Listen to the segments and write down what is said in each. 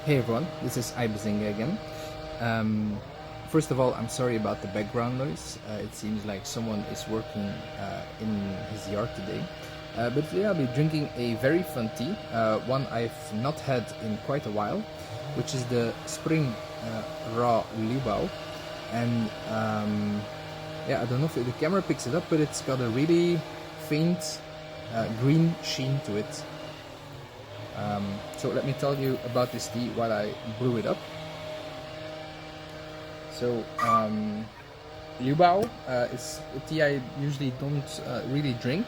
Hey everyone, this is Ibezinga again. First of all, I'm sorry about the background noise. It seems like someone is working in his yard today. But today I'll be drinking a very fun tea, one I've not had in quite a while, which is the Spring Raw Liubao. And yeah, I don't know if the camera picks it up, but it's got a really faint green sheen to it. So let me tell you about this tea while I brew it up. So Liubao is a tea I usually don't really drink,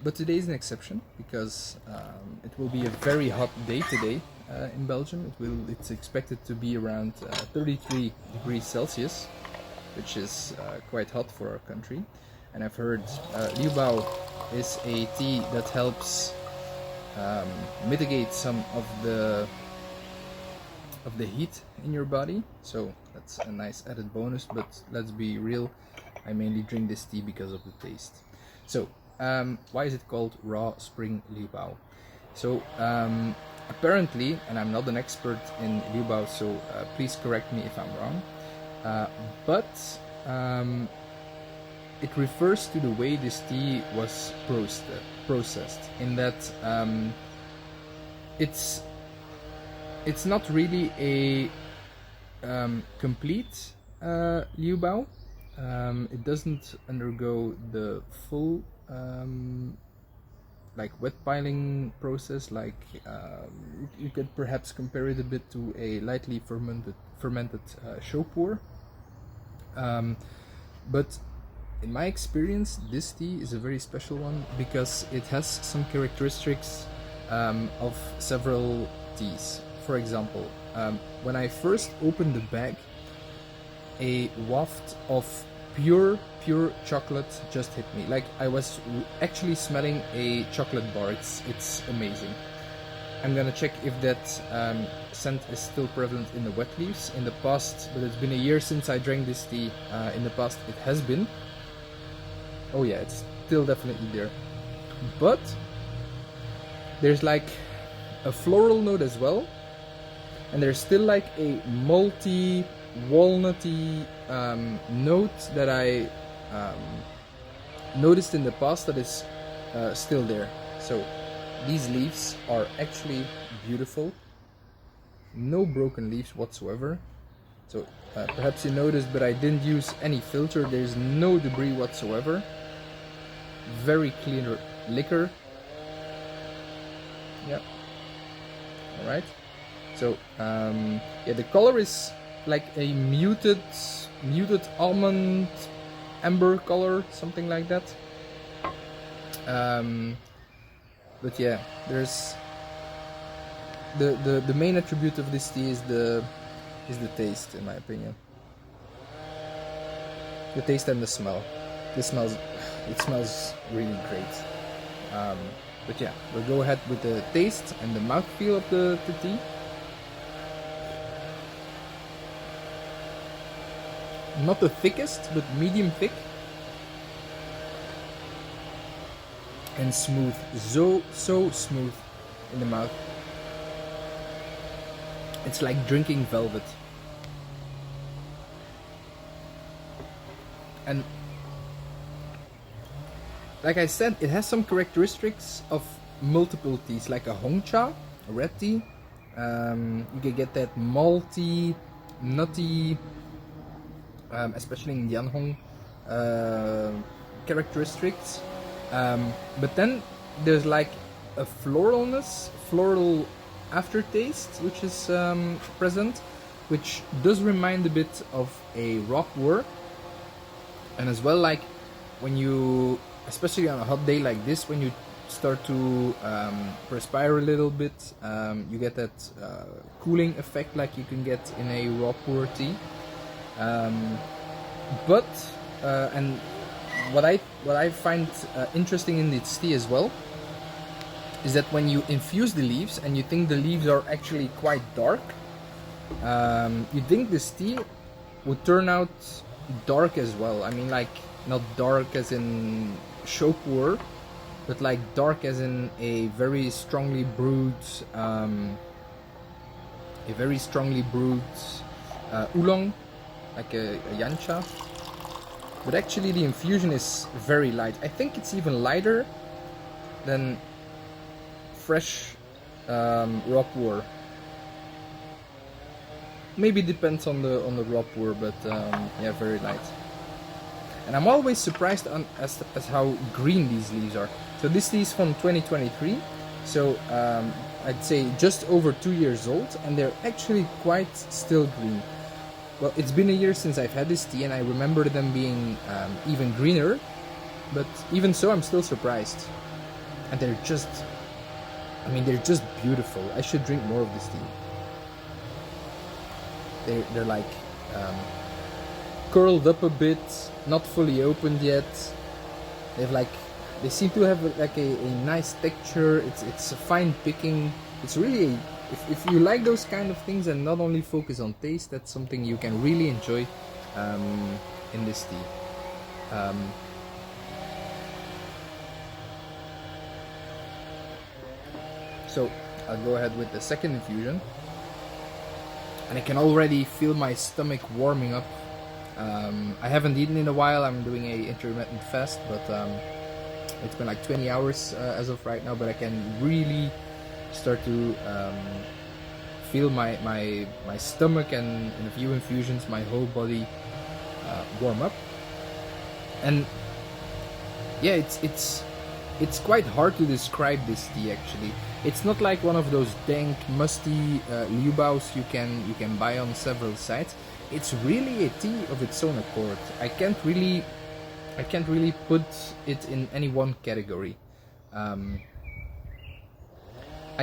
but today is an exception because it will be a very hot day today in Belgium. It's expected to be around 33 degrees Celsius, which is quite hot for our country. And I've heard Liubao is a tea that helps mitigate some of the heat in your body, so that's a nice added bonus. But let's be real, I mainly drink this tea because of the taste. So why is it called Raw Spring Liubao? So apparently, and I'm not an expert in Liubao, so please correct me if I'm wrong, but it refers to the way this tea was processed, in that it's not really a complete Liubao. It doesn't undergo the full like wet piling process. Like you could perhaps compare it a bit to a lightly fermented show pour. But in my experience, this tea is a very special one because it has some characteristics of several teas. For example, when I first opened the bag, a waft of pure chocolate just hit me. Like I was actually smelling a chocolate bar. It's amazing. I'm gonna check if that scent is still prevalent in the wet leaves. In the past, but it's been a year since I drank this tea. In the past, it has been. Oh yeah, it's still definitely there. But there's like a floral note as well, and there's still like a malty, walnutty note that I noticed in the past that is still there. So these leaves are actually beautiful. No broken leaves whatsoever. So perhaps you noticed, but I didn't use any filter. There's no debris whatsoever. Very clear liquor. Yep. All right. So yeah, the color is like a muted almond amber color, something like that. But yeah, there's the main attribute of this tea is the taste, in my opinion. The taste and the smell. It smells really great. But yeah, we'll go ahead with the taste and the mouthfeel of the tea. Not the thickest, but medium thick. And smooth. So smooth in the mouth. It's like drinking velvet. And like I said, it has some characteristics of multiple teas, like a Hongcha, a red tea. You can get that malty, nutty, especially in Yanhong characteristics. But then there's like a floral aftertaste, which is present, which does remind a bit of a raw pour. And as well, like when you, especially on a hot day like this, when you start to perspire a little bit, you get that cooling effect like you can get in a raw pour tea. But and what I find interesting in this tea as well is that when you infuse the leaves and you think the leaves are actually quite dark, you think this tea would turn out dark as well. I mean, like not dark as in show pour, but like dark as in a very strongly brewed a very strongly brewed oolong, like a yancha. But actually the infusion is very light. I think it's even lighter than fresh raw pour. Maybe depends on the raw pour, but yeah, very light. And I'm always surprised as how green these leaves are. So this tea is from 2023, so I'd say just over 2 years old, and they're actually quite still green. Well, it's been a year since I've had this tea, and I remember them being even greener, but even so, I'm still surprised. And they're just, I mean, they're just beautiful. I should drink more of this tea. They're like curled up a bit, not fully opened yet. They seem to have like a nice texture. It's a fine picking. It's really if you like those kind of things and not only focus on taste, that's something you can really enjoy in this tea. So I'll go ahead with the second infusion, and I can already feel my stomach warming up. I haven't eaten in a while. I'm doing a intermittent fast, but it's been like 20 hours as of right now, but I can really start to feel my stomach, and in a few infusions my whole body warm up. And yeah, it's quite hard to describe this tea actually. It's not like one of those dank, musty Liubaos you can buy on several sites. It's really a tea of its own accord. I can't really put it in any one category. I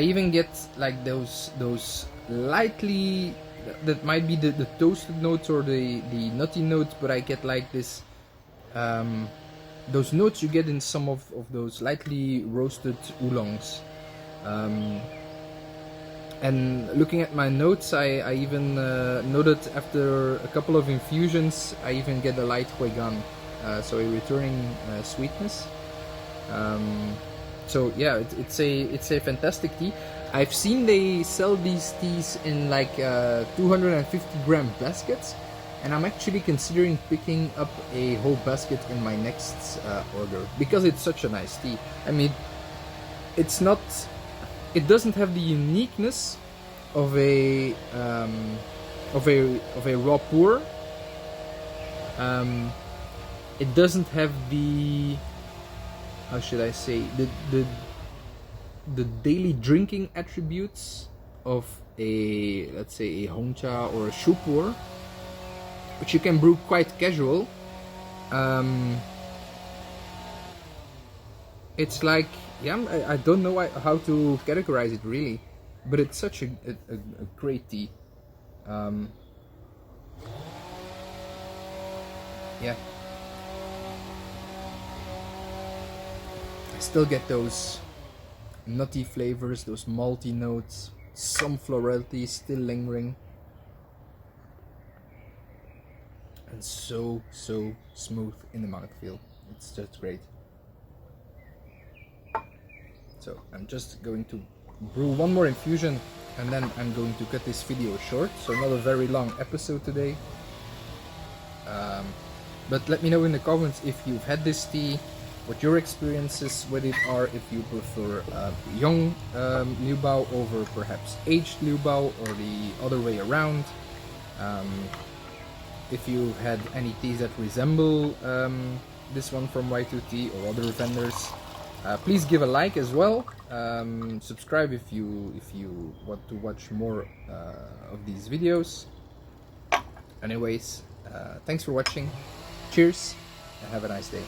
even get like those lightly, that might be the toasted notes or the nutty notes, but I get like this those notes you get in some of those lightly roasted oolongs. And looking at my notes, I even noted after a couple of infusions I even get a light huigan, so a returning sweetness. So yeah, it's a fantastic tea. I've seen they sell these teas in like 250-gram baskets, and I'm actually considering picking up a whole basket in my next order, because it's such a nice tea. I mean, it doesn't have the uniqueness of a raw pour. It doesn't have the, how should I say, the daily drinking attributes of a, let's say, a honcha or a shu pour, which you can brew quite casual. It's like, yeah, I don't know how to categorize it really, but it's such a great tea. Yeah, I still get those nutty flavors, those malty notes, some florality still lingering, and so smooth in the mouthfeel. It's just great. So I'm just going to brew one more infusion, and then I'm going to cut this video short, so not a very long episode today. But let me know in the comments if you've had this tea, what your experiences with it are, if you prefer young Liubao over perhaps aged Liubao, or the other way around. If you had any teas that resemble this one from White2Tea or other vendors, please give a like as well. Subscribe if you want to watch more of these videos. Anyways, thanks for watching. Cheers, and have a nice day.